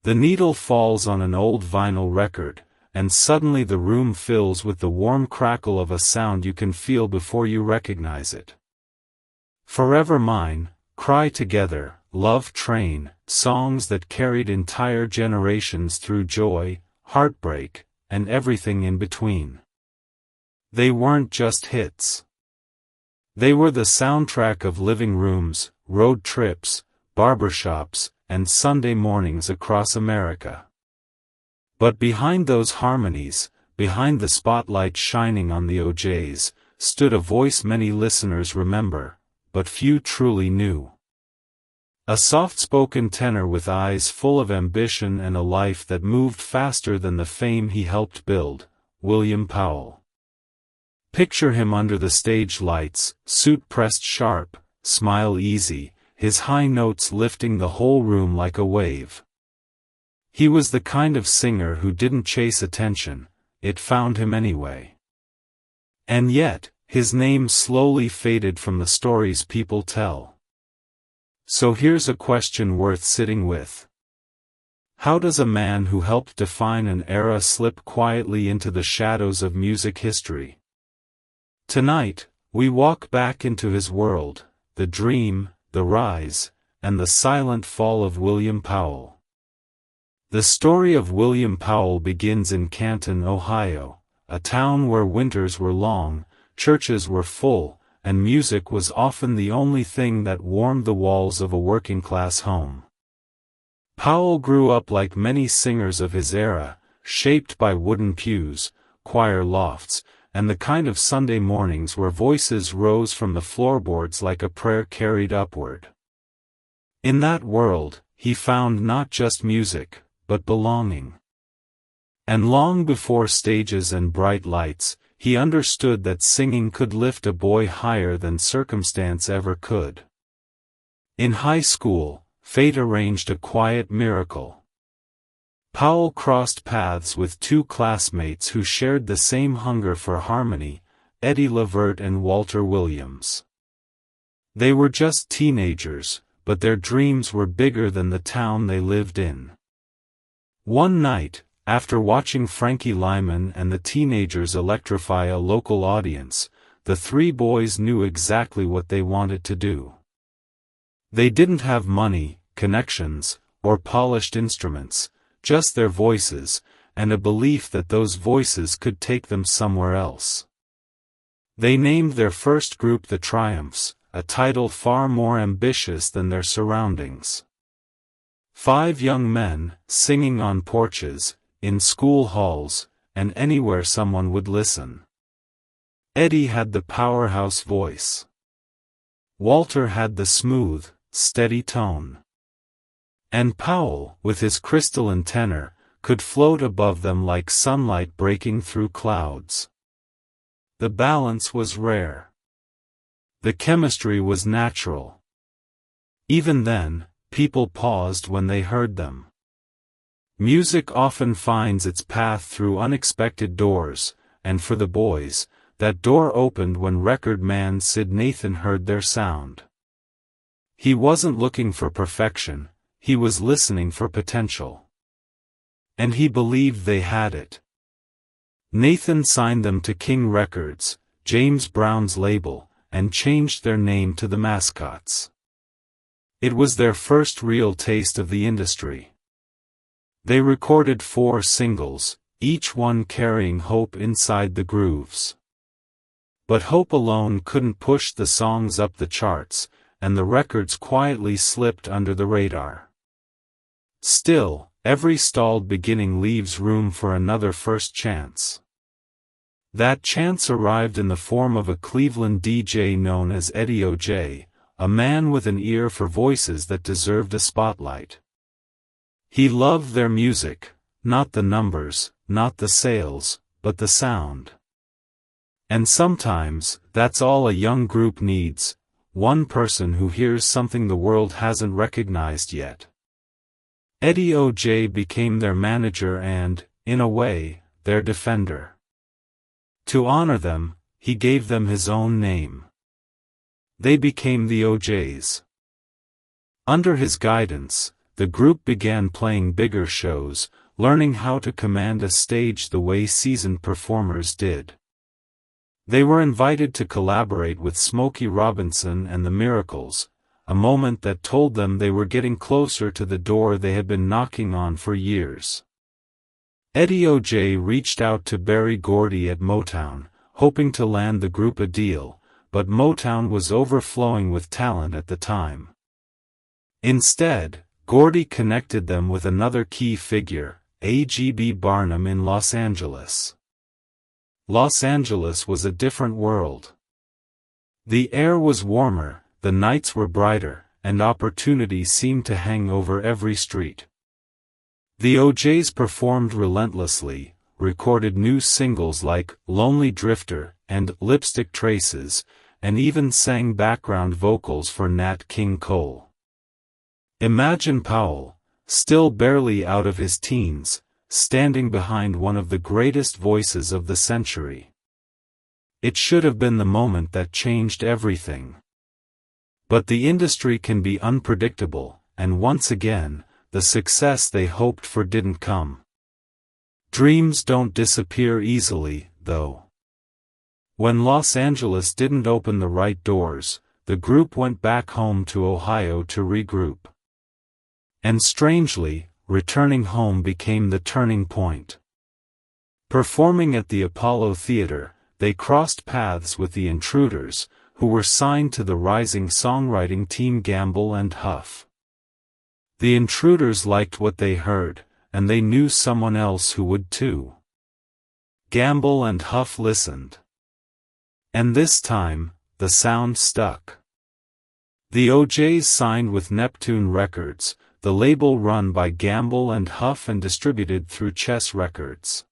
The needle falls on an old vinyl record, and suddenly the room fills with the warm crackle of a sound you can feel before you recognize it. Forever Mine, Cry Together, Love Train, songs that carried entire generations through joy, heartbreak, and everything in between. They weren't just hits. They were the soundtrack of living rooms, road trips, barbershops, and Sunday mornings across America. But behind those harmonies, behind the spotlight shining on the OJs, stood a voice many listeners remember, but few truly knew. A soft-spoken tenor with eyes full of ambition and a life that moved faster than the fame he helped build, William Powell. Picture him under the stage lights, suit pressed sharp, smile easy, his high notes lifting the whole room like a wave. He was the kind of singer who didn't chase attention, it found him anyway. And yet, his name slowly faded from the stories people tell. So here's a question worth sitting with. How does a man who helped define an era slip quietly into the shadows of music history? Tonight, we walk back into his world, the dream, the rise, and the silent fall of William Powell. The story of William Powell begins in Canton, Ohio, a town where winters were long, churches were full, and music was often the only thing that warmed the walls of a working-class home. Powell grew up like many singers of his era, shaped by wooden pews, choir lofts, and the kind of Sunday mornings where voices rose from the floorboards like a prayer carried upward. In that world, he found not just music, but belonging. And long before stages and bright lights, he understood that singing could lift a boy higher than circumstance ever could. In high school, fate arranged a quiet miracle. Powell crossed paths with two classmates who shared the same hunger for harmony, Eddie Levert and Walter Williams. They were just teenagers, but their dreams were bigger than the town they lived in. One night, after watching Frankie Lymon and the teenagers electrify a local audience, the three boys knew exactly what they wanted to do. They didn't have money, connections, or polished instruments, just their voices, and a belief that those voices could take them somewhere else. They named their first group the Triumphs, a title far more ambitious than their surroundings. 5 young men, singing on porches, in school halls, and anywhere someone would listen. Eddie had the powerhouse voice. Walter had the smooth, steady tone. And Powell, with his crystalline tenor, could float above them like sunlight breaking through clouds. The balance was rare. The chemistry was natural. Even then, people paused when they heard them. Music often finds its path through unexpected doors, and for the boys, that door opened when record man Syd Nathan heard their sound. He wasn't looking for perfection, he was listening for potential. And he believed they had it. Nathan signed them to King Records, James Brown's label, and changed their name to the Mascots. It was their first real taste of the industry. They recorded 4 singles, each one carrying hope inside the grooves. But hope alone couldn't push the songs up the charts, and the records quietly slipped under the radar. Still, every stalled beginning leaves room for another first chance. That chance arrived in the form of a Cleveland DJ known as Eddie OJ, a man with an ear for voices that deserved a spotlight. He loved their music, not the numbers, not the sales, but the sound. And sometimes, that's all a young group needs, one person who hears something the world hasn't recognized yet. Eddie OJ became their manager and, in a way, their defender. To honor them, he gave them his own name. They became the OJs. Under his guidance, the group began playing bigger shows, learning how to command a stage the way seasoned performers did. They were invited to collaborate with Smokey Robinson and the Miracles, a moment that told them they were getting closer to the door they had been knocking on for years. Eddie O.J. reached out to Berry Gordy at Motown, hoping to land the group a deal, but Motown was overflowing with talent at the time. Instead, Gordy connected them with another key figure, AGB Barnum in Los Angeles. Los Angeles was a different world. The air was warmer, the nights were brighter, and opportunity seemed to hang over every street. The OJs performed relentlessly, recorded new singles like Lonely Drifter and Lipstick Traces, and even sang background vocals for Nat King Cole. Imagine Powell, still barely out of his teens, standing behind one of the greatest voices of the century. It should have been the moment that changed everything. But the industry can be unpredictable, and once again, the success they hoped for didn't come. Dreams don't disappear easily, though. When Los Angeles didn't open the right doors, the group went back home to Ohio to regroup. And strangely, returning home became the turning point. Performing at the Apollo Theater, they crossed paths with the Intruders, who were signed to the rising songwriting team Gamble and Huff. The Intruders liked what they heard, and they knew someone else who would too. Gamble and Huff listened. And this time, the sound stuck. The OJs signed with Neptune Records, the label run by Gamble and Huff and distributed through Chess Records.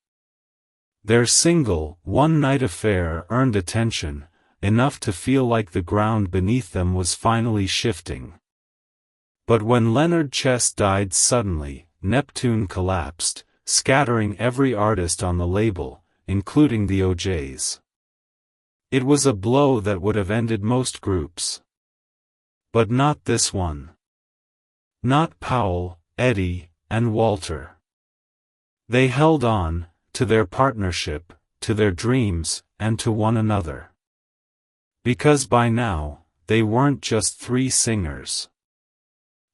Their single, One Night Affair, earned attention, enough to feel like the ground beneath them was finally shifting. But when Leonard Chess died suddenly, Neptune collapsed, scattering every artist on the label, including the OJs. It was a blow that would have ended most groups. But not this one. Not Powell, Eddie, and Walter. They held on, to their partnership, to their dreams, and to one another. Because by now, they weren't just three singers.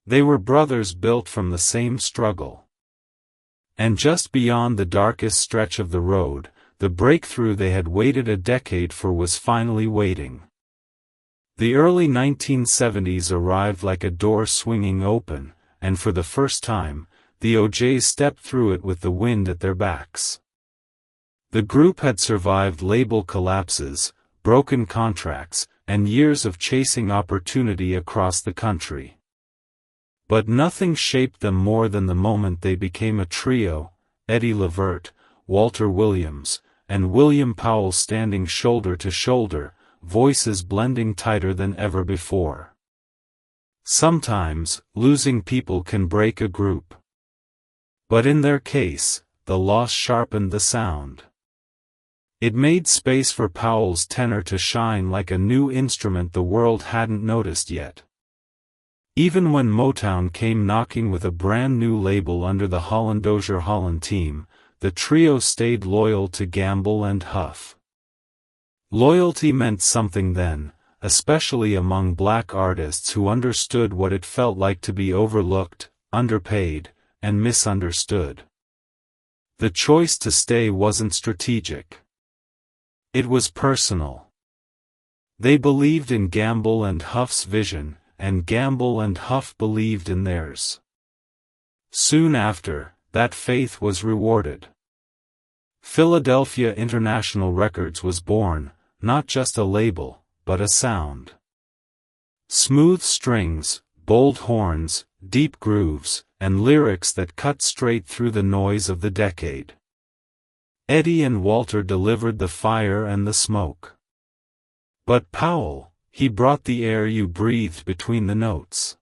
They were brothers built from the same struggle. And just beyond the darkest stretch of the road, the breakthrough they had waited a decade for was finally waiting. The early 1970s arrived like a door swinging open, and for the first time, the OJs stepped through it with the wind at their backs. The group had survived label collapses, broken contracts, and years of chasing opportunity across the country. But nothing shaped them more than the moment they became a trio, Eddie Levert, Walter Williams, and William Powell standing shoulder to shoulder, voices blending tighter than ever before. Sometimes, losing people can break a group. But in their case, the loss sharpened the sound. It made space for Powell's tenor to shine like a new instrument the world hadn't noticed yet. Even when Motown came knocking with a brand new label under the Holland-Dozier-Holland team, the trio stayed loyal to Gamble and Huff. Loyalty meant something then, especially among black artists who understood what it felt like to be overlooked, underpaid, and misunderstood. The choice to stay wasn't strategic. It was personal. They believed in Gamble and Huff's vision, and Gamble and Huff believed in theirs. Soon after, that faith was rewarded. Philadelphia International Records was born, not just a label, but a sound. Smooth strings, bold horns, deep grooves, and lyrics that cut straight through the noise of the decade. Eddie and Walter delivered the fire and the smoke. But Powell, he brought the air you breathed between the notes.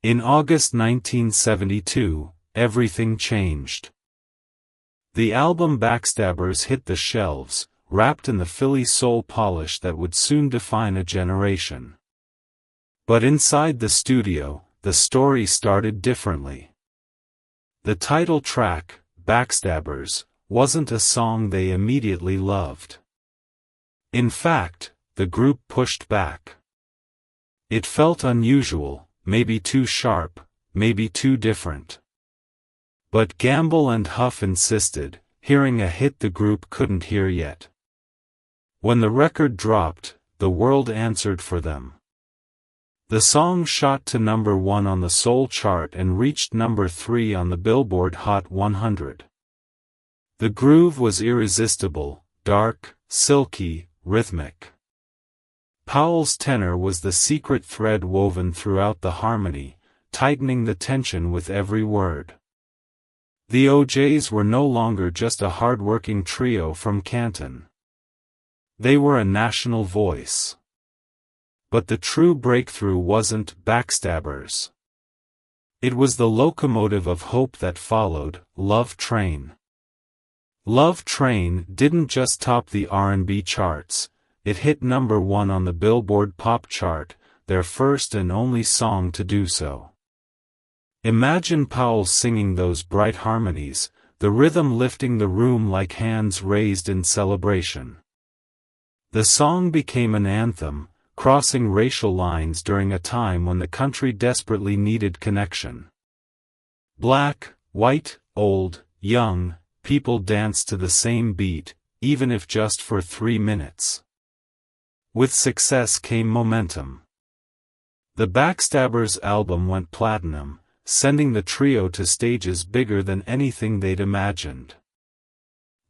In August 1972, everything changed. The album Backstabbers hit the shelves, wrapped in the Philly soul polish that would soon define a generation. But inside the studio, the story started differently. The title track, Backstabbers, wasn't a song they immediately loved. In fact, the group pushed back. It felt unusual, maybe too sharp, maybe too different. But Gamble and Huff insisted, hearing a hit the group couldn't hear yet. When the record dropped, the world answered for them. The song shot to number 1 on the Soul chart and reached number 3 on the Billboard Hot 100. The groove was irresistible, dark, silky, rhythmic. Powell's tenor was the secret thread woven throughout the harmony, tightening the tension with every word. The OJs were no longer just a hard-working trio from Canton. They were a national voice. But the true breakthrough wasn't Backstabbers. It was the locomotive of hope that followed, Love Train. Love Train didn't just top the R&B charts, it hit number 1 on the Billboard Pop chart, their first and only song to do so. Imagine Powell singing those bright harmonies, the rhythm lifting the room like hands raised in celebration. The song became an anthem, crossing racial lines during a time when the country desperately needed connection. Black, white, old, young, people danced to the same beat, even if just for 3 minutes. With success came momentum. The Backstabbers album went platinum, sending the trio to stages bigger than anything they'd imagined.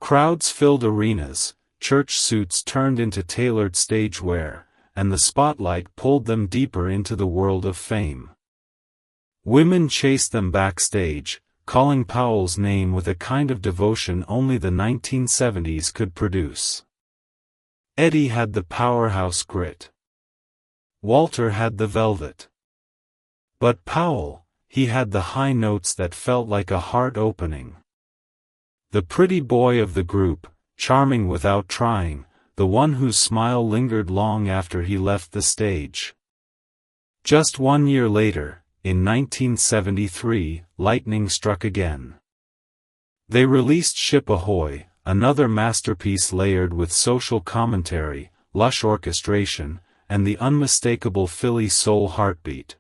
Crowds filled arenas, church suits turned into tailored stage wear, and the spotlight pulled them deeper into the world of fame. Women chased them backstage, calling Powell's name with a kind of devotion only the 1970s could produce. Eddie had the powerhouse grit. Walter had the velvet. But Powell, he had the high notes that felt like a heart opening. The pretty boy of the group, charming without trying, the one whose smile lingered long after he left the stage. Just 1 year later, in 1973, lightning struck again. They released Ship Ahoy, another masterpiece layered with social commentary, lush orchestration, and the unmistakable Philly soul heartbeat.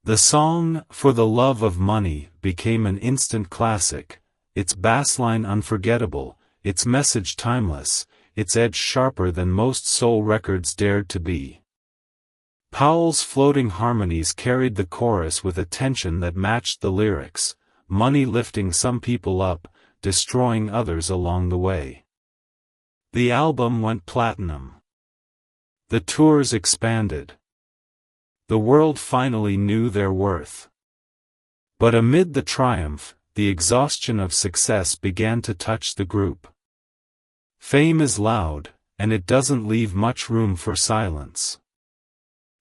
The song, For the Love of Money, became an instant classic, its bassline unforgettable, its message timeless, its edge sharper than most soul records dared to be. Powell's floating harmonies carried the chorus with a tension that matched the lyrics, money lifting some people up, destroying others along the way. The album went platinum. The tours expanded. The world finally knew their worth. But amid the triumph, the exhaustion of success began to touch the group. Fame is loud, and it doesn't leave much room for silence.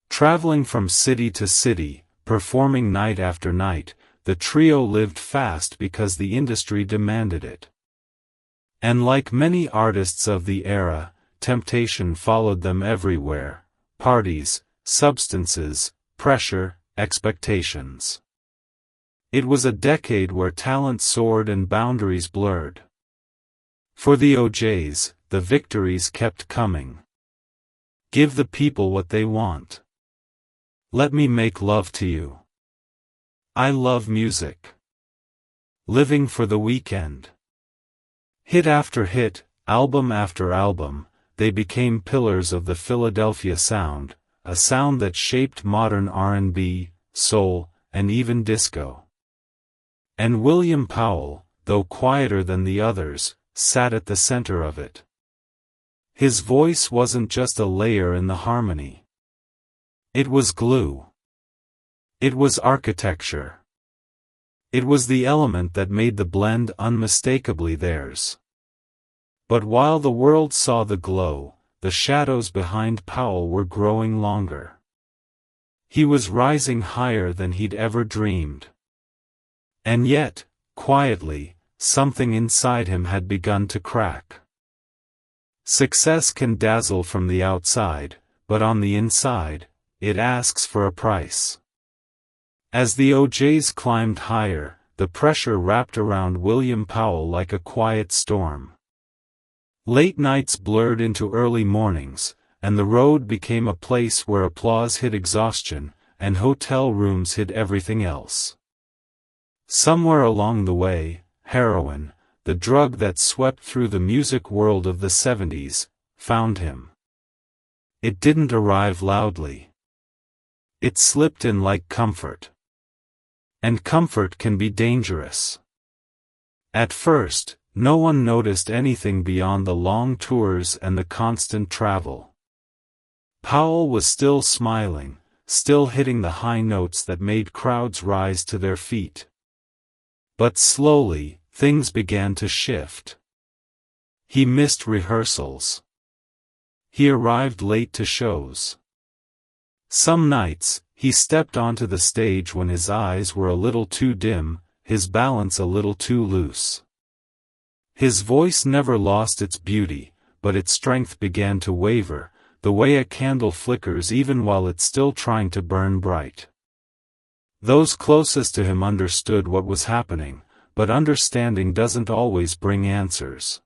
Traveling from city to city, performing night after night, the trio lived fast because the industry demanded it. And like many artists of the era, temptation followed them everywhere: parties, substances, pressure, expectations. It was a decade where talent soared and boundaries blurred. For the OJs, the victories kept coming. Give the people what they want. Let me make love to you. I love music. Living for the weekend. Hit after hit, album after album, they became pillars of the Philadelphia sound, a sound that shaped modern R&B, soul, and even disco. And William Powell, though quieter than the others, sat at the center of it. His voice wasn't just a layer in the harmony. It was glue. It was architecture. It was the element that made the blend unmistakably theirs. But while the world saw the glow, the shadows behind Powell were growing longer. He was rising higher than he'd ever dreamed. And yet, quietly, something inside him had begun to crack. Success can dazzle from the outside, but on the inside, it asks for a price. As the OJs climbed higher, the pressure wrapped around William Powell like a quiet storm. Late nights blurred into early mornings, and the road became a place where applause hid exhaustion, and hotel rooms hid everything else. Somewhere along the way, heroin, the drug that swept through the music world of the 70s, found him. It didn't arrive loudly. It slipped in like comfort. And comfort can be dangerous. At first, no one noticed anything beyond the long tours and the constant travel. Powell was still smiling, still hitting the high notes that made crowds rise to their feet. But slowly, things began to shift. He missed rehearsals. He arrived late to shows. Some nights, he stepped onto the stage when his eyes were a little too dim, his balance a little too loose. His voice never lost its beauty, but its strength began to waver, the way a candle flickers even while it's still trying to burn bright. Those closest to him understood what was happening, but understanding doesn't always bring answers.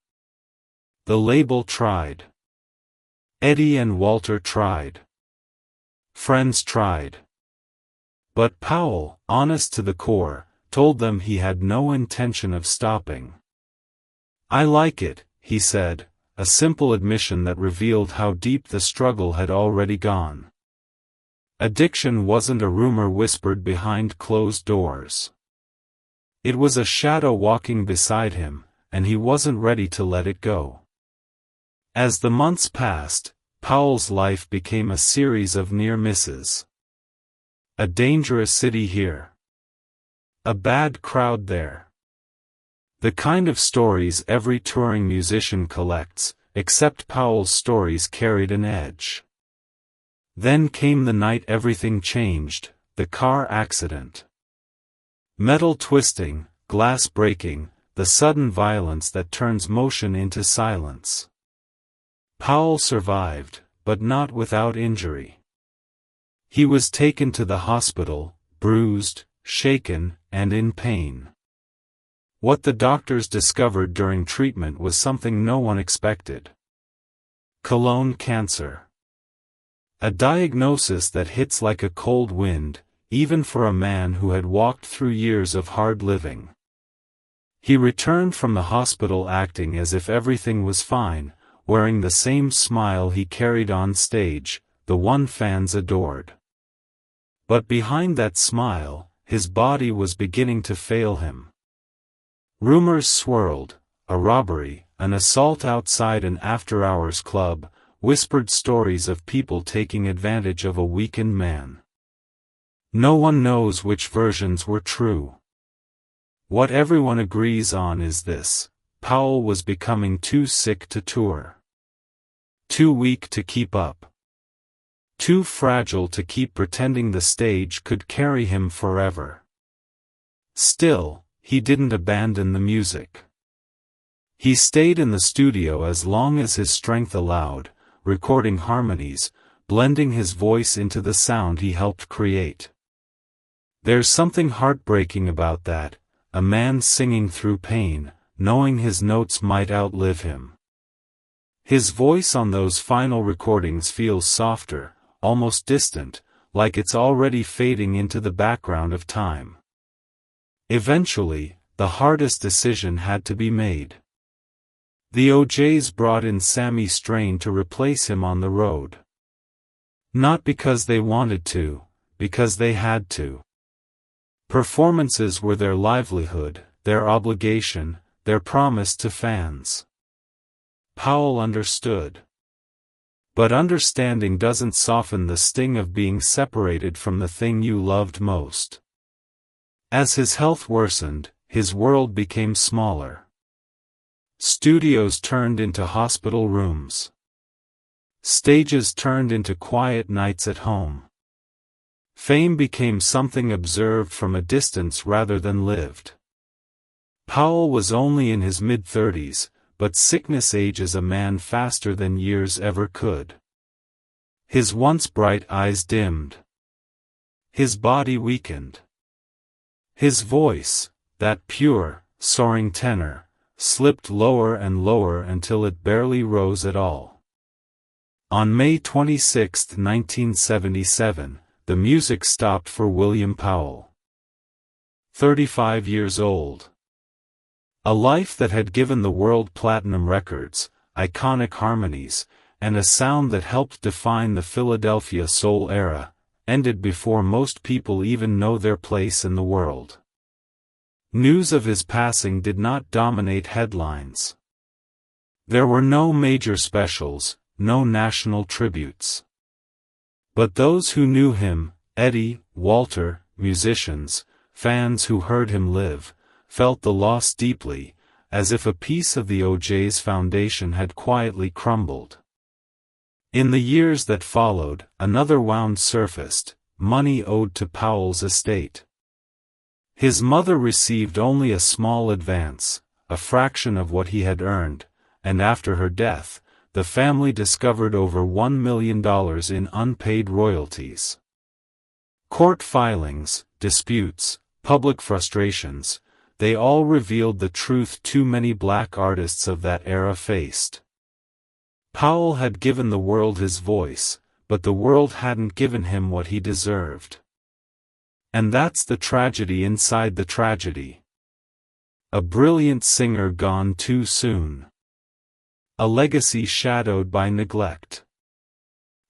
The label tried. Eddie and Walter tried. Friends tried. But Powell, honest to the core, told them he had no intention of stopping. "I like it," he said, a simple admission that revealed how deep the struggle had already gone. Addiction wasn't a rumor whispered behind closed doors. It was a shadow walking beside him, and he wasn't ready to let it go. As the months passed, Powell's life became a series of near misses. A dangerous city here. A bad crowd there. The kind of stories every touring musician collects, except Powell's stories carried an edge. Then came the night everything changed, the car accident. Metal twisting, glass breaking, the sudden violence that turns motion into silence. Powell survived, but not without injury. He was taken to the hospital, bruised, shaken, and in pain. What the doctors discovered during treatment was something no one expected. Colon cancer. A diagnosis that hits like a cold wind, even for a man who had walked through years of hard living. He returned from the hospital acting as if everything was fine, wearing the same smile he carried on stage, the one fans adored. But behind that smile, his body was beginning to fail him. Rumors swirled, a robbery, an assault outside an after-hours club, whispered stories of people taking advantage of a weakened man. No one knows which versions were true. What everyone agrees on is this: Powell was becoming too sick to tour. Too weak to keep up. Too fragile to keep pretending the stage could carry him forever. Still, he didn't abandon the music. He stayed in the studio as long as his strength allowed, recording harmonies, blending his voice into the sound he helped create. There's something heartbreaking about that, a man singing through pain, knowing his notes might outlive him. His voice on those final recordings feels softer, almost distant, like it's already fading into the background of time. Eventually, the hardest decision had to be made. The OJs brought in Sammy Strain to replace him on the road. Not because they wanted to, because they had to. Performances were their livelihood, their obligation, their promise to fans. Powell understood. But understanding doesn't soften the sting of being separated from the thing you loved most. As his health worsened, his world became smaller. Studios turned into hospital rooms. Stages turned into quiet nights at home. Fame became something observed from a distance rather than lived. Powell was only in his mid-30s, but sickness ages a man faster than years ever could. His once bright eyes dimmed. His body weakened. His voice, that pure, soaring tenor, slipped lower and lower until it barely rose at all. On May 26, 1977, the music stopped for William Powell. 35 years old. A life that had given the world platinum records, iconic harmonies, and a sound that helped define the Philadelphia soul era, ended before most people even know their place in the world. News of his passing did not dominate headlines. There were no major specials, no national tributes. But those who knew him, Eddie, Walter, musicians, fans who heard him live, felt the loss deeply, as if a piece of the OJ's foundation had quietly crumbled. In the years that followed, another wound surfaced, money owed to Powell's estate. His mother received only a small advance, a fraction of what he had earned, and after her death, the family discovered over $1 million in unpaid royalties. Court filings, disputes, public frustrations, they all revealed the truth too many black artists of that era faced. Powell had given the world his voice, but the world hadn't given him what he deserved. And that's the tragedy inside the tragedy. A brilliant singer gone too soon. A legacy shadowed by neglect.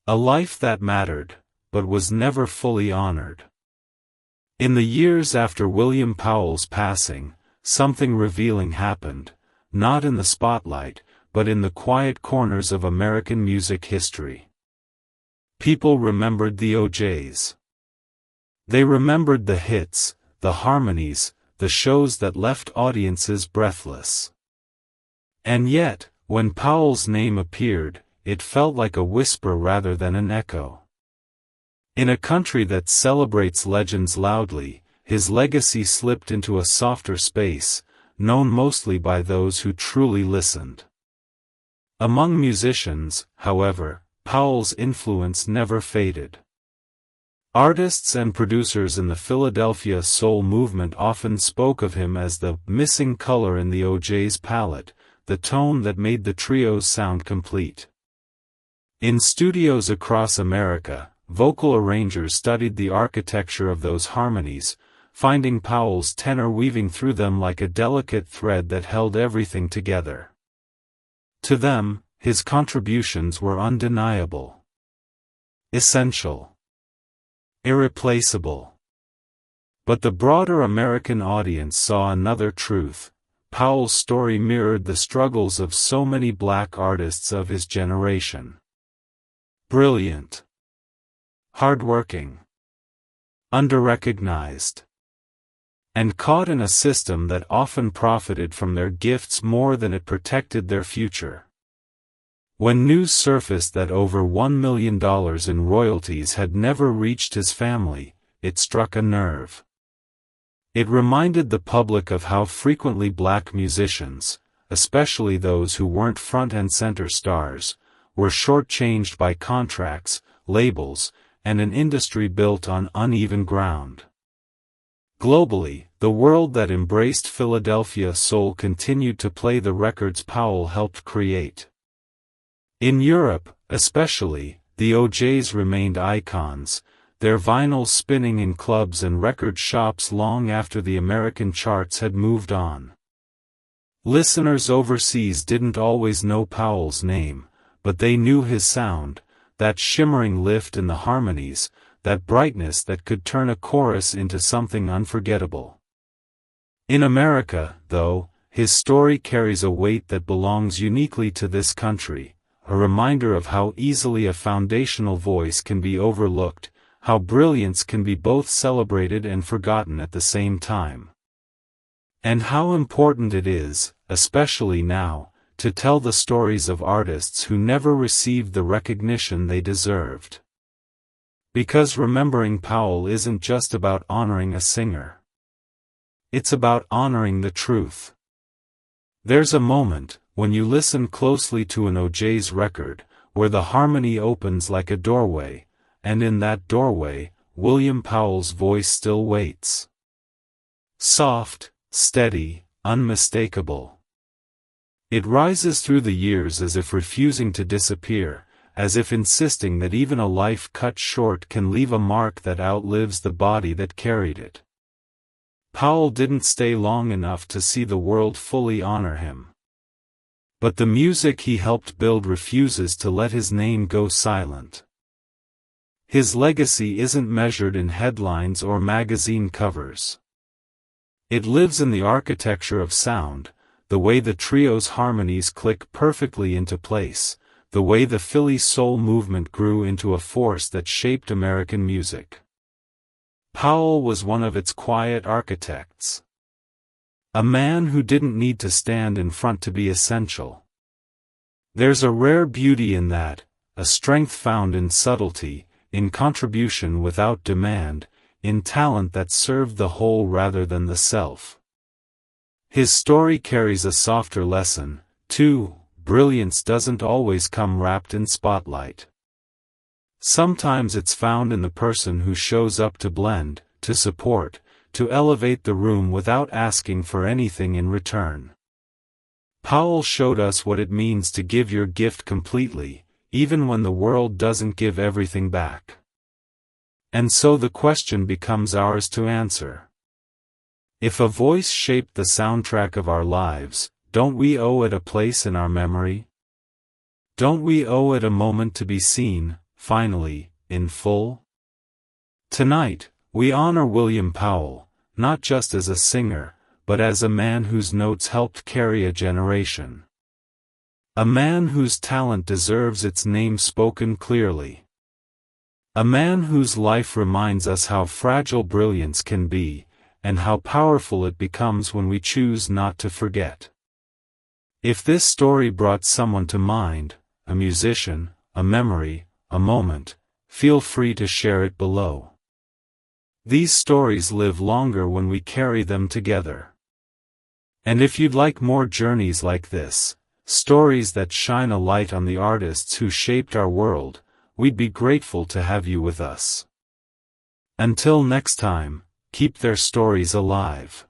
A life that mattered, but was never fully honored. In the years after William Powell's passing, something revealing happened, not in the spotlight, but in the quiet corners of American music history. People remembered the OJs. They remembered the hits, the harmonies, the shows that left audiences breathless. And yet, when Powell's name appeared, it felt like a whisper rather than an echo. In a country that celebrates legends loudly, his legacy slipped into a softer space, known mostly by those who truly listened. Among musicians, however, Powell's influence never faded. Artists and producers in the Philadelphia soul movement often spoke of him as the missing color in the OJ's palette, the tone that made the trio's sound complete. In studios across America, vocal arrangers studied the architecture of those harmonies, finding Powell's tenor weaving through them like a delicate thread that held everything together. To them, his contributions were undeniable. Essential. Irreplaceable. But the broader American audience saw another truth. Powell's story mirrored the struggles of so many black artists of his generation. Brilliant. Hardworking. Underrecognized. And caught in a system that often profited from their gifts more than it protected their future. When news surfaced that over $1 million in royalties had never reached his family, it struck a nerve. It reminded the public of how frequently black musicians, especially those who weren't front and center stars, were shortchanged by contracts, labels, and an industry built on uneven ground. Globally, the world that embraced Philadelphia soul continued to play the records Powell helped create. In Europe, especially, the OJs remained icons, their vinyls spinning in clubs and record shops long after the American charts had moved on. Listeners overseas didn't always know Powell's name, but they knew his sound, that shimmering lift in the harmonies, that brightness that could turn a chorus into something unforgettable. In America, though, his story carries a weight that belongs uniquely to this country, a reminder of how easily a foundational voice can be overlooked, how brilliance can be both celebrated and forgotten at the same time. And how important it is, especially now, to tell the stories of artists who never received the recognition they deserved. Because remembering Powell isn't just about honoring a singer. It's about honoring the truth. There's a moment, when you listen closely to an OJ's record, where the harmony opens like a doorway, and in that doorway, William Powell's voice still waits. Soft, steady, unmistakable. It rises through the years as if refusing to disappear, as if insisting that even a life cut short can leave a mark that outlives the body that carried it. Powell didn't stay long enough to see the world fully honor him. But the music he helped build refuses to let his name go silent. His legacy isn't measured in headlines or magazine covers. It lives in the architecture of sound, the way the trio's harmonies click perfectly into place, the way the Philly soul movement grew into a force that shaped American music. Powell was one of its quiet architects. A man who didn't need to stand in front to be essential. There's a rare beauty in that, a strength found in subtlety, in contribution without demand, in talent that served the whole rather than the self. His story carries a softer lesson, too. Brilliance doesn't always come wrapped in spotlight. Sometimes it's found in the person who shows up to blend, to support, to elevate the room without asking for anything in return. Powell showed us what it means to give your gift completely, even when the world doesn't give everything back. And so the question becomes ours to answer. If a voice shaped the soundtrack of our lives, don't we owe it a place in our memory? Don't we owe it a moment to be seen, finally, in full? Tonight, we honor William Powell, not just as a singer, but as a man whose notes helped carry a generation. A man whose talent deserves its name spoken clearly. A man whose life reminds us how fragile brilliance can be, and how powerful it becomes when we choose not to forget. If this story brought someone to mind, a musician, a memory, a moment, feel free to share it below. These stories live longer when we carry them together. And if you'd like more journeys like this, stories that shine a light on the artists who shaped our world, we'd be grateful to have you with us. Until next time, keep their stories alive.